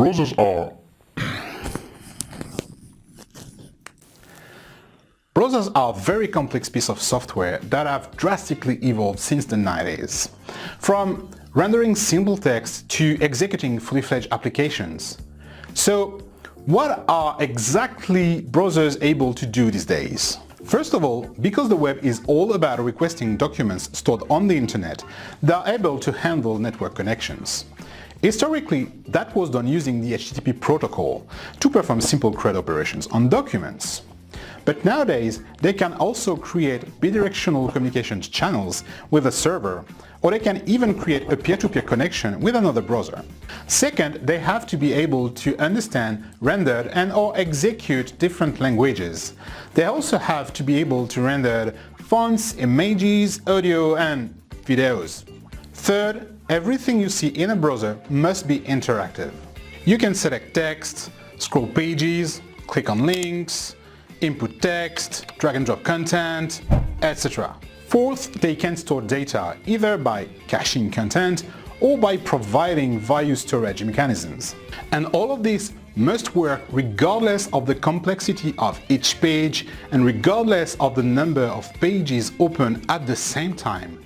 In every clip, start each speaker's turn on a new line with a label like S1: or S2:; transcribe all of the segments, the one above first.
S1: Browsers are Browsers are very complex pieces of software that have drastically evolved since the 90s. From rendering simple text to executing fully fledged applications. So, what are exactly browsers able to do these days? First of all, because the web is all about requesting documents stored on the internet, they are able to handle network connections. Historically, that was done using the HTTP protocol to perform simple CRUD operations on documents. But nowadays, they can also create bidirectional communications channels with a server, or they can even create a peer-to-peer connection with another browser. Second, they have to be able to understand, render, and/or execute different languages. They also have to be able to render fonts, images, audio, and videos. Third, everything you see in a browser must be interactive. You can select text, scroll pages, click on links, input text, drag and drop content, etc. Fourth, they can store data either by caching content or by providing value storage mechanisms. And all of this must work regardless of the complexity of each page and regardless of the number of pages open at the same time.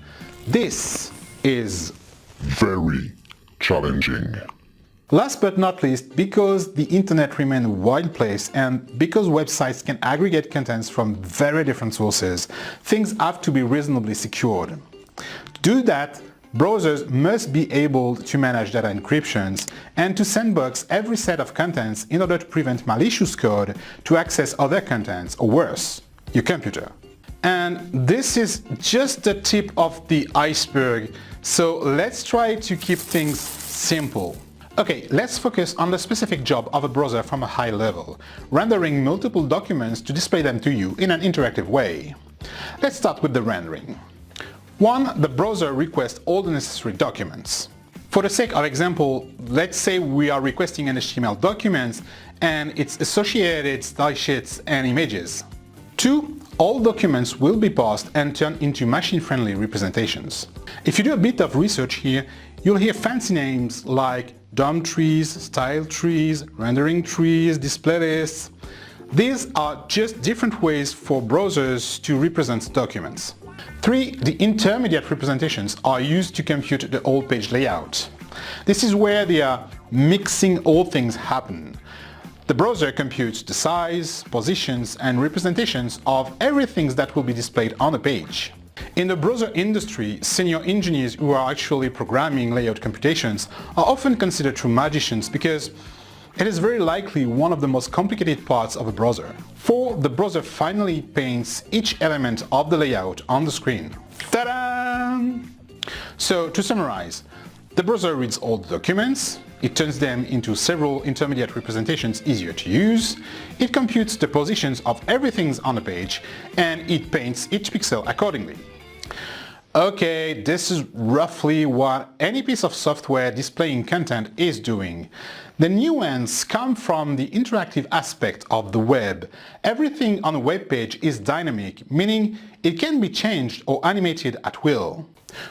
S1: This is
S2: very challenging.
S1: Last but not least, because the internet remains a wide place and because websites can aggregate contents from very different sources, things have to be reasonably secured. To do that, browsers must be able to manage data encryptions and to sandbox every set of contents in order to prevent malicious code to access other contents, or worse, your computer. And this is just the tip of the iceberg, so let's try to keep things simple. Okay, let's focus on the specific job of a browser from a high level, rendering multiple documents to display them to you in an interactive way. Let's start with the rendering. 1. The browser requests all the necessary documents. For the sake of example, let's say we are requesting an HTML document and its associated style sheets and images. 2. All documents will be parsed and turned into machine-friendly representations. If you do a bit of research here, you'll hear fancy names like DOM trees, style trees, rendering trees, display lists. These are just different ways for browsers to represent documents. 3. The intermediate representations are used to compute the whole page layout. This is where the mixing all things happen. The browser computes the size, positions, and representations of everything that will be displayed on a page. In the browser industry, senior engineers who are actually programming layout computations are often considered true magicians because it is very likely one of the most complicated parts of a browser. 4. The browser finally paints each element of the layout on the screen. Ta-da! So, to summarize, the browser reads all the documents, it turns them into several intermediate representations easier to use, it computes the positions of everything on the page, and it paints each pixel accordingly. Okay, this is roughly what any piece of software displaying content is doing. The nuance comes from the interactive aspect of the web. Everything on a web page is dynamic, meaning it can be changed or animated at will.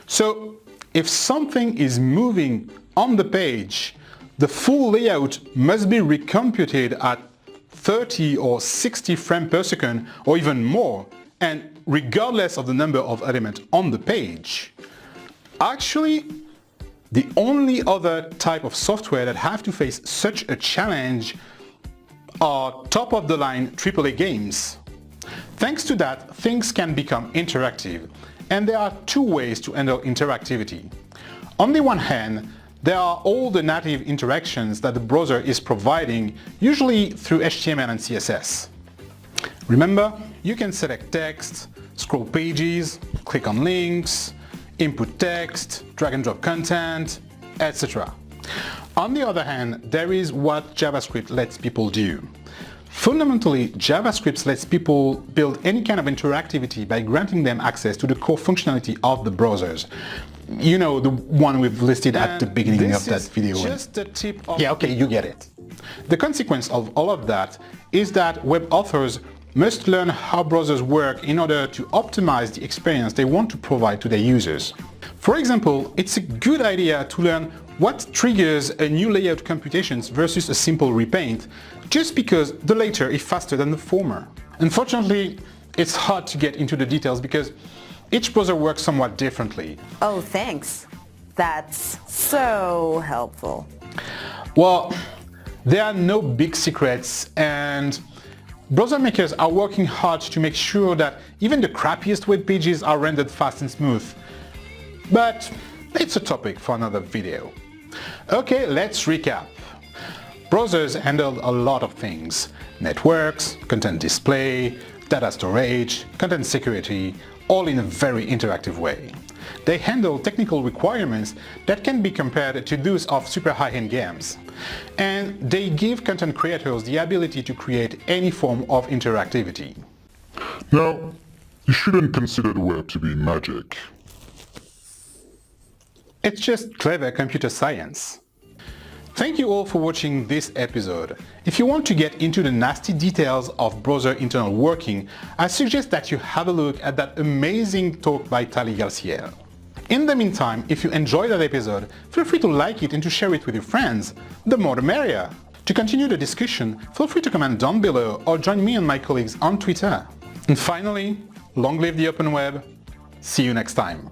S1: So, if something is moving on the page, the full layout must be recomputed at 30 or 60 frames per second or even more, and regardless of the number of elements on the page. Actually, the only other type of software that have to face such a challenge are top-of-the-line AAA games. Thanks to that, things can become interactive, and there are two ways to handle interactivity. On the one hand, there are all the native interactions that the browser is providing, usually through HTML and CSS. Remember, you can select text, scroll pages, click on links, input text, drag and drop content, etc. On the other hand, there is what JavaScript lets people do. Fundamentally, JavaScript lets people build any kind of interactivity by granting them access to the core functionality of the browsers. You know, the one we've listed at the beginning of that video.
S3: Just the tip of...
S1: Yeah, okay, you get it. The consequence of all of that is that web authors must learn how browsers work in order to optimize the experience they want to provide to their users. For example, it's a good idea to learn What triggers a new layout computations versus a simple repaint just because the latter is faster than the former? Unfortunately, it's hard to get into the details because each browser works somewhat differently.
S3: Oh, thanks. That's so helpful.
S1: Well, there are no big secrets, and browser makers are working hard to make sure that even the crappiest web pages are rendered fast and smooth. But it's a topic for another video. Okay, let's recap. Browsers handle a lot of things: networks, content display, data storage, content security, all in a very interactive way. They handle technical requirements that can be compared to those of super high-end games. And they give content creators the ability to create any form of interactivity.
S2: Now, you shouldn't consider the web to be magic.
S1: It's just clever computer science. Thank you all for watching this episode. If you want to get into the nasty details of browser internal working, I suggest that you have a look at that amazing talk by Tali Garcia. In the meantime, if you enjoyed that episode, feel free to like it and to share it with your friends. The more the merrier. To continue the discussion, feel free to comment down below or join me and my colleagues on Twitter. And finally, long live the open web. See you next time.